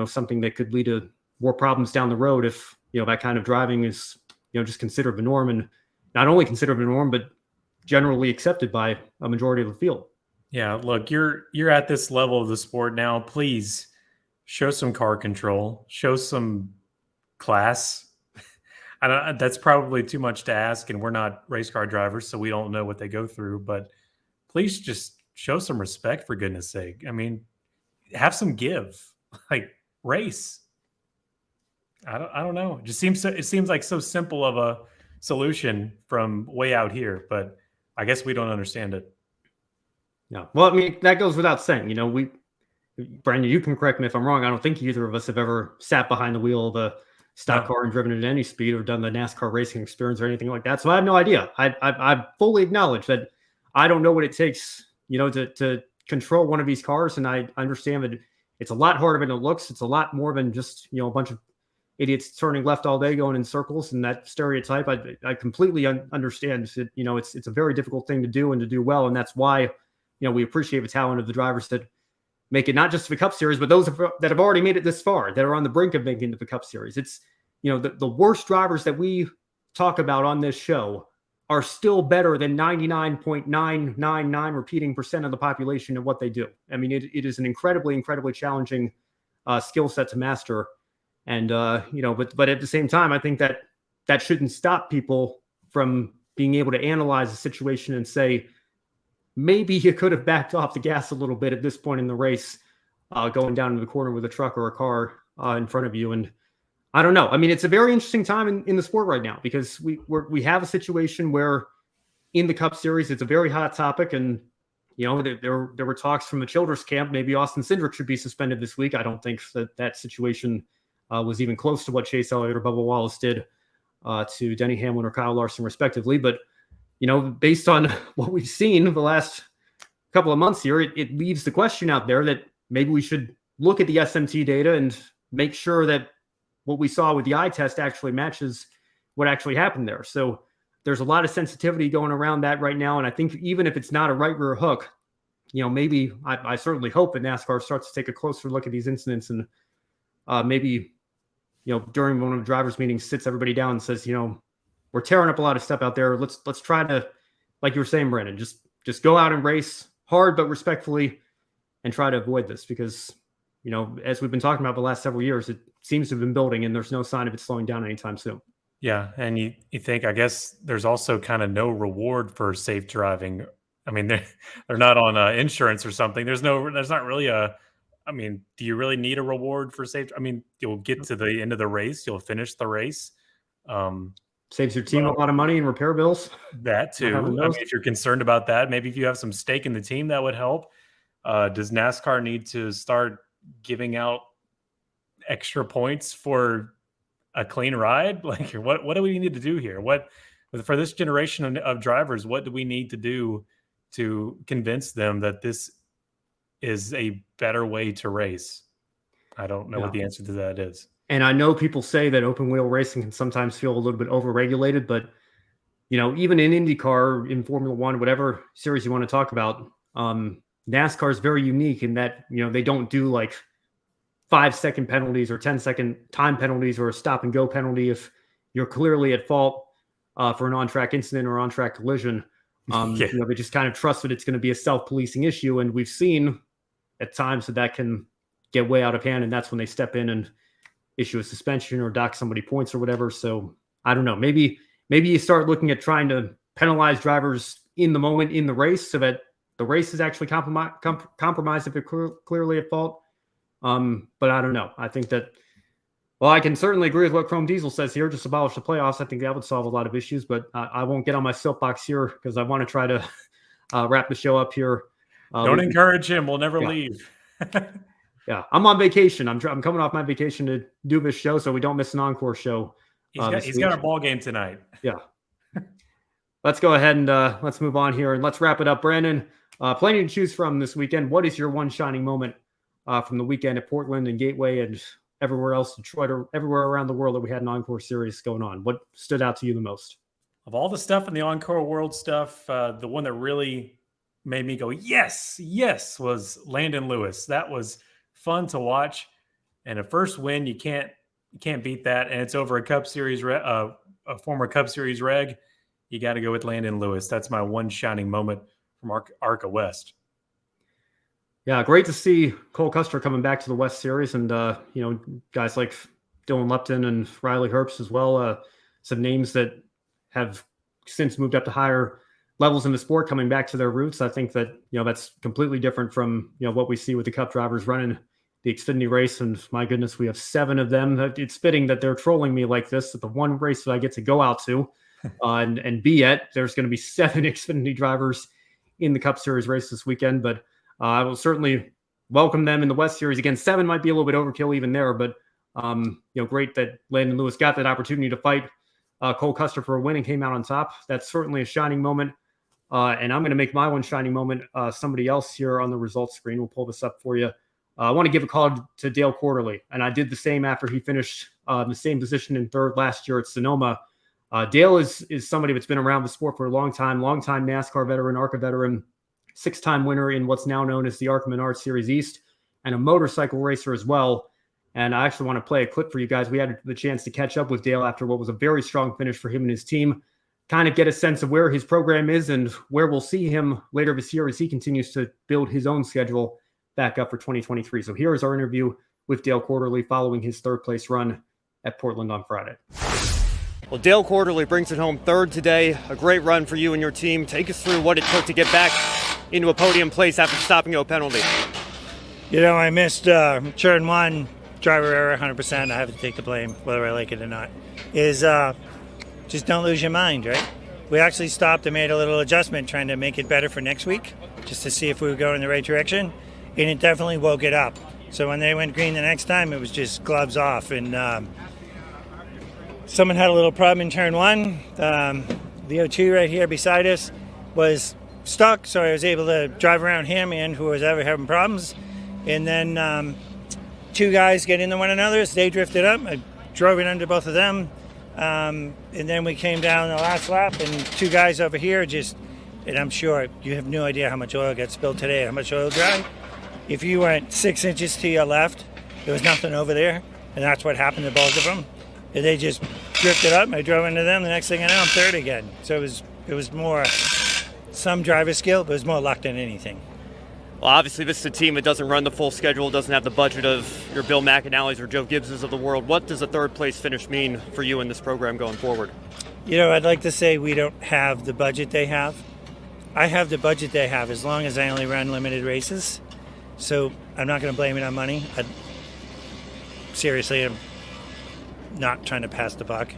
something that could lead to more problems down the road if, that kind of driving is, just considered the norm, and not only considered the norm, but generally accepted by a majority of the field. Yeah, look, you're at this level of the sport now. Please show some car control, show some class. That's probably too much to ask, and we're not race car drivers, so we don't know what they go through. But please just show some respect, for goodness sake. I mean, have some give, like race. I don't know. It seems like so simple of a solution from way out here, but I guess we don't understand it. Yeah. Well, I mean, that goes without saying. Brandon, you can correct me if I'm wrong. I don't think either of us have ever sat behind the wheel of stock car and driven at any speed or done the NASCAR racing experience or anything like that. So I have no idea. I fully acknowledge that I don't know what it takes, to control one of these cars. And I understand that it's a lot harder than it looks. It's a lot more than just, a bunch of idiots turning left all day going in circles, and that stereotype. I completely understand that, it's a very difficult thing to do and to do well. And that's why, we appreciate the talent of the drivers that make it not just the Cup Series, but those that have already made it this far, that are on the brink of making it to the Cup Series. It's, the worst drivers that we talk about on this show are still better than 99.999 repeating percent of the population of what they do. I mean, it is an incredibly, incredibly challenging skill set to master. And, but at the same time, I think that shouldn't stop people from being able to analyze the situation and say, maybe you could have backed off the gas a little bit at this point in the race, going down to the corner with a truck or a car in front of you. And I don't know. I mean, it's a very interesting time in the sport right now, because we have a situation where in the Cup Series, it's a very hot topic. And, there were talks from the Childress camp, maybe Austin Cindric should be suspended this week. I don't think that situation was even close to what Chase Elliott or Bubba Wallace did to Denny Hamlin or Kyle Larson, respectively. But, based on what we've seen the last couple of months here, it leaves the question out there that maybe we should look at the SMT data and make sure that what we saw with the eye test actually matches what actually happened there. So there's a lot of sensitivity going around that right now. And I think even if it's not a right rear hook, maybe I certainly hope that NASCAR starts to take a closer look at these incidents and maybe, during one of the drivers' meetings, sits everybody down and says, we're tearing up a lot of stuff out there. Let's try to, like you were saying, Brandon, just go out and race hard but respectfully and try to avoid this, because, as we've been talking about the last several years, it seems to have been building and there's no sign of it slowing down anytime soon. Yeah. And you think, I guess there's also kind of no reward for safe driving. I mean, they're not on insurance or something. There's not really do you really need a reward for safe? I mean, you'll get to the end of the race, you'll finish the race. Saves your team a lot of money in repair bills. That too. I mean, if you're concerned about that, maybe if you have some stake in the team, that would help. Does NASCAR need to start giving out extra points for a clean ride? Like, what do we need to do here? For this generation of drivers, what do we need to do to convince them that this is a better way to race? I don't know what the answer to that is. And I know people say that open wheel racing can sometimes feel a little bit overregulated, but even in IndyCar, in Formula One, whatever series you want to talk about, NASCAR is very unique in that, they don't do like 5-second penalties or 10-second time penalties or a stop and go penalty if you're clearly at fault for an on-track incident or on-track collision. They just kind of trust that it's going to be a self-policing issue. And we've seen at times that can get way out of hand. And that's when they step in and issue a suspension or dock somebody points or whatever. So I don't know, maybe you start looking at trying to penalize drivers in the moment in the race so that the race is actually compromised if they're clearly at fault. But I don't know. I think that, I can certainly agree with what Chrome Diesel says here. Just abolish the playoffs. I think that would solve a lot of issues, but I won't get on my soapbox here because I want to try to wrap the show up here. Don't encourage him. We'll never leave. Yeah, I'm on vacation. I'm coming off my vacation to do this show, so we don't miss an encore show. He's got a ball game tonight. Yeah. Let's go ahead and let's move on here and let's wrap it up. Brandon, plenty to choose from this weekend. What is your one shining moment from the weekend at Portland and Gateway and everywhere else, Detroit, or everywhere around the world that we had an encore series going on? What stood out to you the most? Of all the stuff in the Encore World stuff, the one that really made me go, yes, was Landon Lewis. That was fun to watch, and a first win, you can't beat that, and it's over a Cup Series, a former Cup Series reg. You got to go with Landon Lewis. That's my one shining moment from ARCA West. Yeah, great to see Cole Custer coming back to the West Series, and guys like Dylan Lupton and Riley Herbst as well. Some names that have since moved up to higher levels in the sport, coming back to their roots. I think that that's completely different from what we see with the Cup drivers running the Xfinity race. And my goodness, we have 7 of them. It's fitting that they're trolling me like this at the one race that I get to go out to and be at. There's going to be 7 Xfinity drivers in the Cup Series race this weekend, but I will certainly welcome them in the West Series. Again, 7 might be a little bit overkill even there, but Great that Landon Lewis got that opportunity to fight Cole Custer for a win and came out on top. That's certainly a shining moment. And I'm going to make my one shining moment. Somebody else here on the results screen. We'll pull this up for you. I want to give a call to Dale Quarterly, and I did the same after he finished the same position in third last year at Sonoma. Dale is somebody that's been around the sport for a long time NASCAR veteran, ARCA veteran, 6-time winner in what's now known as the ARCA Menards Series East, and a motorcycle racer as well. And I actually want to play a clip for you guys. We had the chance to catch up with Dale after what was a very strong finish for him and his team, kind of get a sense of where his program is and where we'll see him later this year as he continues to build his own schedule back up for 2023. So here is our interview with Dale Quarterly following his third place run at Portland on Friday. Well, Dale Quarterly brings it home third today. A great run for you and your team. Take us through what it took to get back into a podium place after stopping a penalty. I missed turn one, driver error 100%. I have to take the blame, whether I like it or not. Just don't lose your mind, right? We actually stopped and made a little adjustment trying to make it better for next week, just to see if we would go in the right direction. And it definitely woke it up. So when they went green the next time, it was just gloves off. And someone had a little problem in turn one. The O2 right here beside us was stuck, so I was able to drive around him and who was ever having problems. And then two guys get into one another, so they drifted up. I drove it under both of them. And then we came down the last lap, and two guys over here and I'm sure you have no idea how much oil got spilled today, how much oil dry. If you went 6 inches to your left, there was nothing over there, and that's what happened to both of them. And they just drifted up, and I drove into them. The next thing I know, I'm third again. So it was more some driver skill, but it was more luck than anything. Well, obviously, this is a team that doesn't run the full schedule, doesn't have the budget of your Bill McAnally's or Joe Gibbs's of the world. What does a third place finish mean for you in this program going forward? I'd like to say we don't have the budget they have. I have the budget they have as long as I only run limited races. So I'm not going to blame it on money. Seriously, I'm not trying to pass the buck.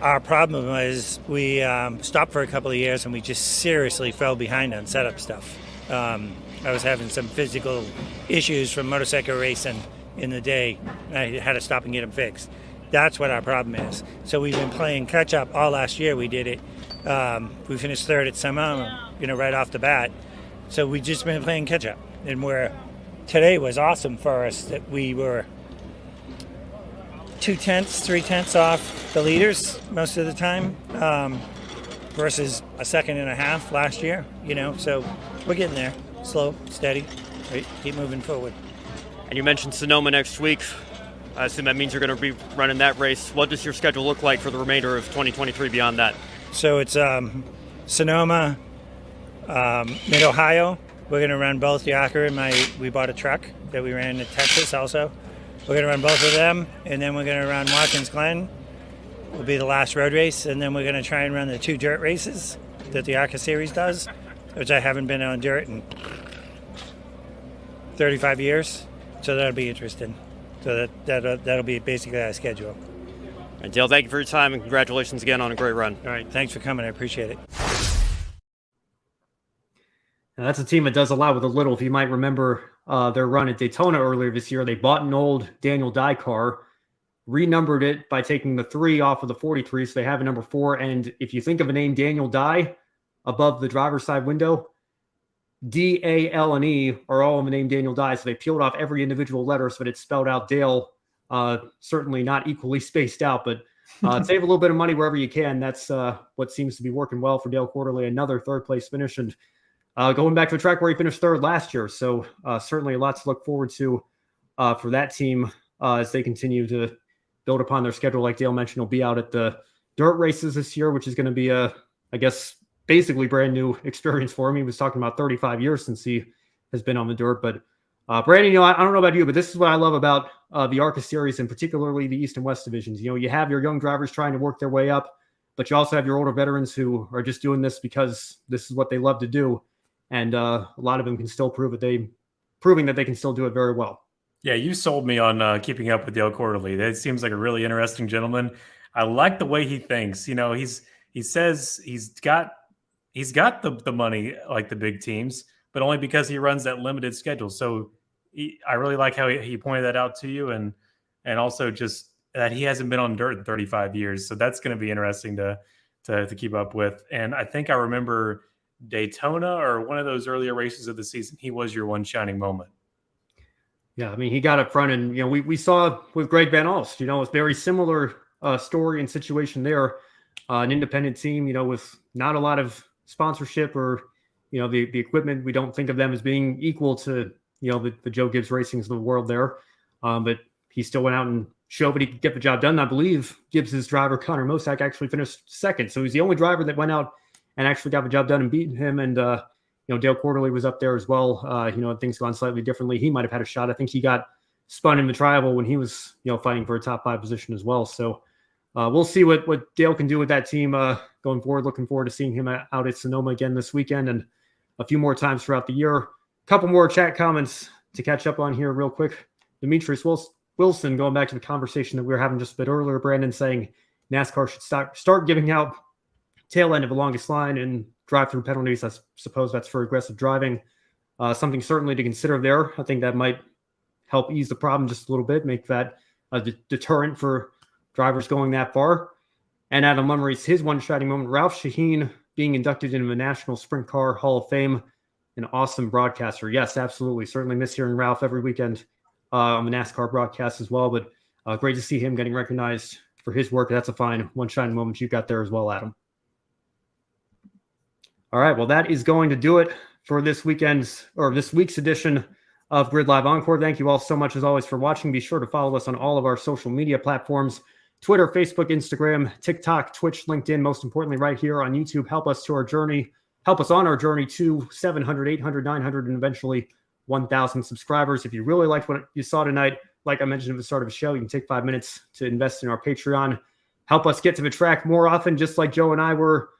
Our problem was we stopped for a couple of years and we just seriously fell behind on setup stuff. I was having some physical issues from motorcycle racing in the day. I had to stop and get them fixed. That's what our problem is. So we've been playing catch up all last year. We did it. We finished third at Sonoma, right off the bat. So we've just been playing catch up. And today was awesome for us that we were 3/10 off the leaders most of the time, versus a second and a half last year, so we're getting there, slow, steady, right? Keep moving forward. And you mentioned Sonoma next week. I assume that means you're going to be running that race. What does your schedule look like for the remainder of 2023 beyond that? So it's Sonoma, Mid-Ohio. We're going to run both the ARCA and we bought a truck that we ran in Texas also. We're going to run both of them, and then we're going to run Watkins Glen. Will be the last road race, and then we're going to try and run the 2 dirt races that the ARCA series does, which I haven't been on dirt in 35 years, so that'll be interesting. So that'll be basically our schedule. And Dale, thank you for your time, and congratulations again on a great run. All right, thanks for coming. I appreciate it. Now, that's a team that does a lot with a little. If you might remember their run at Daytona earlier this year, they bought an old Daniel Dye car, renumbered it by taking the 3 off of the 43, so they have a number 4. And if you think of a name Daniel Dye above the driver's side window, D, A, L, and E are all in the name Daniel Dye. So they peeled off every individual letter so that it spelled out Dale, certainly not equally spaced out, but save a little bit of money wherever you can. That's what seems to be working well for Dale Quarterly. Another third place finish, and going back to a track where he finished third last year. So certainly a lot to look forward to for that team as they continue to build upon their schedule. Like Dale mentioned, he'll be out at the dirt races this year, which is going to be basically brand new experience for him. He was talking about 35 years since he has been on the dirt. But Brandon, I don't know about you, but this is what I love about the ARCA series, and particularly the East and West divisions. You have your young drivers trying to work their way up, but you also have your older veterans who are just doing this because this is what they love to do. And a lot of them can still proving that they can still do it very well. Yeah, you sold me on keeping up with Dale Quarterly. That seems like a really interesting gentleman. I like the way he thinks. He says he's got the money like the big teams, but only because he runs that limited schedule. So I really like how he pointed that out to you, and and also just that he hasn't been on dirt in 35 years. So that's going to be interesting to keep up with. And I think I remember Daytona or one of those earlier races of the season, he was your one shining moment. Yeah, I mean, he got up front, and we saw with Greg Van Alst, it's very similar story and situation there. An independent team, with not a lot of sponsorship or the equipment. We don't think of them as being equal to the Joe Gibbs Racings of the world there, but he still went out and showed that he could get the job done. I believe Gibbs's driver Connor Mosack actually finished second, so he's the only driver that went out and actually got the job done and beaten him. And Dale Quarterly was up there as well. Things gone slightly differently. He might have had a shot. I think he got spun in the tribal when he was fighting for a top 5 position as well. So we'll see what Dale can do with that team going forward. Looking forward to seeing him out at Sonoma again this weekend and a few more times throughout the year. A couple more chat comments to catch up on here real quick. Demetrius Wilson, going back to the conversation that we were having just a bit earlier, Brandon, saying NASCAR should start giving out tail end of the longest line and drive-through penalties. I suppose that's for aggressive driving. Something certainly to consider there. I think that might help ease the problem just a little bit, make that a deterrent for drivers going that far. And Adam Lumry's his one shining moment. Ralph Shaheen being inducted into the National Sprint Car Hall of Fame. An awesome broadcaster. Yes, absolutely. Certainly miss hearing Ralph every weekend on the NASCAR broadcast as well. But great to see him getting recognized for his work. That's a fine one shining moment you got there as well, Adam. All right, well, that is going to do it for this week's edition of Grid Live Encore. Thank you all so much, as always, for watching. Be sure to follow us on all of our social media platforms: Twitter, Facebook, Instagram, TikTok, Twitch, LinkedIn. Most importantly, right here on YouTube. Help us on our journey to 700, 800, 900, and eventually 1,000 subscribers. If you really liked what you saw tonight, like I mentioned at the start of the show, you can take 5 minutes to invest in our Patreon. Help us get to the track more often, just like Joe and I were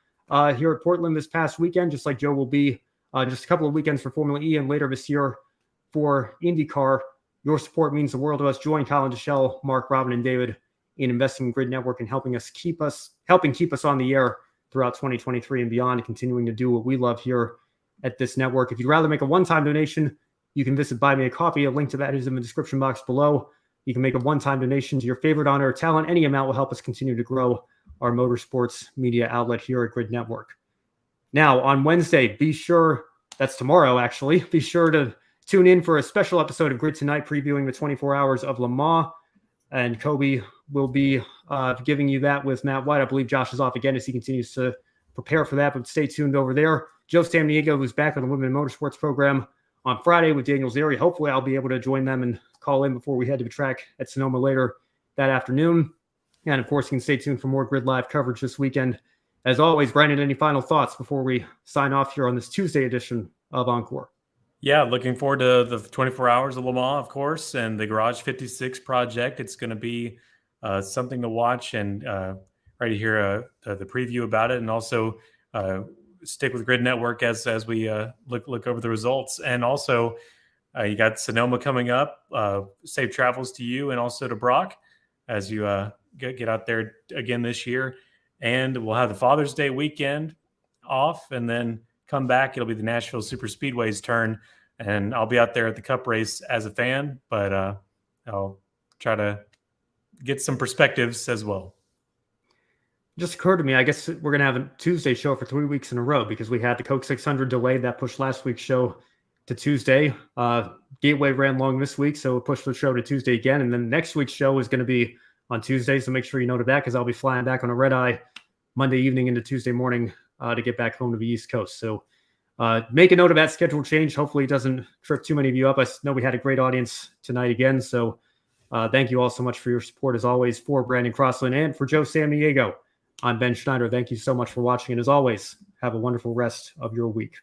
here at Portland this past weekend, just like Joe will be just a couple of weekends for Formula E and later this year for IndyCar. Your support means the world to us. Join Colin Deschelle, Mark, Robin, and David in investing in Grid Network and helping keep us on the air throughout 2023 and beyond, and continuing to do what we love here at this network. If you'd rather make a one-time donation, you can visit Buy Me a Coffee. A link to that is in the description box below. You can make a one-time donation to your favorite honor or talent. Any amount will help us continue to grow our motorsports media outlet here at Grid Network. Now, on Wednesday, that's tomorrow actually, be sure to tune in for a special episode of Grid Tonight previewing the 24 hours of Le Mans. And Kobe will be giving you that with Matt White. I believe Josh is off again as he continues to prepare for that, but stay tuned over there. Joe Samniego, who's back on the Women in Motorsports program on Friday with Daniel Zeri. Hopefully I'll be able to join them and call in before we head to the track at Sonoma later that afternoon. And of course, you can stay tuned for more Grid Live coverage this weekend. As always, Brandon, any final thoughts before we sign off here on this Tuesday edition of Encore? Yeah, looking forward to the 24 hours of Le Mans, of course, and the Garage 56 project. It's going to be something to watch, and ready to hear the preview about it, and also stick with Grid Network as we look over the results. And also, you got Sonoma coming up. Safe travels to you and also to Brock as you get out there again this year. And we'll have the Father's Day weekend off and then come back. It'll be the Nashville Super Speedway's turn, and I'll be out there at the Cup race as a fan, but I'll try to get some perspectives as well. Just occurred to me, I guess we're going to have a Tuesday show for 3 weeks in a row because we had the Coke 600 delayed. That pushed last week's show to Tuesday. Gateway ran long this week, so it pushed the show to Tuesday again. And then next week's show is going to be on Tuesday, so make sure you note that because I'll be flying back on a red eye Monday evening into Tuesday morning to get back home to the East Coast. So make a note of that schedule change. Hopefully it doesn't trip too many of you up. I know we had a great audience tonight again, so thank you all so much for your support as always. For Brandon Crossland and for Joe Samniego, I'm Ben Schneider. Thank you so much for watching, and as always, have a wonderful rest of your week.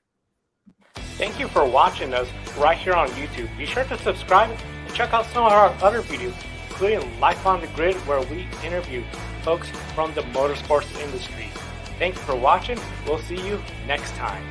Thank you for watching us right here on YouTube. Be sure to subscribe and check out some of our other videos, including Life on the Grid, where we interview folks from the motorsports industry. Thank you for watching. We'll see you next time.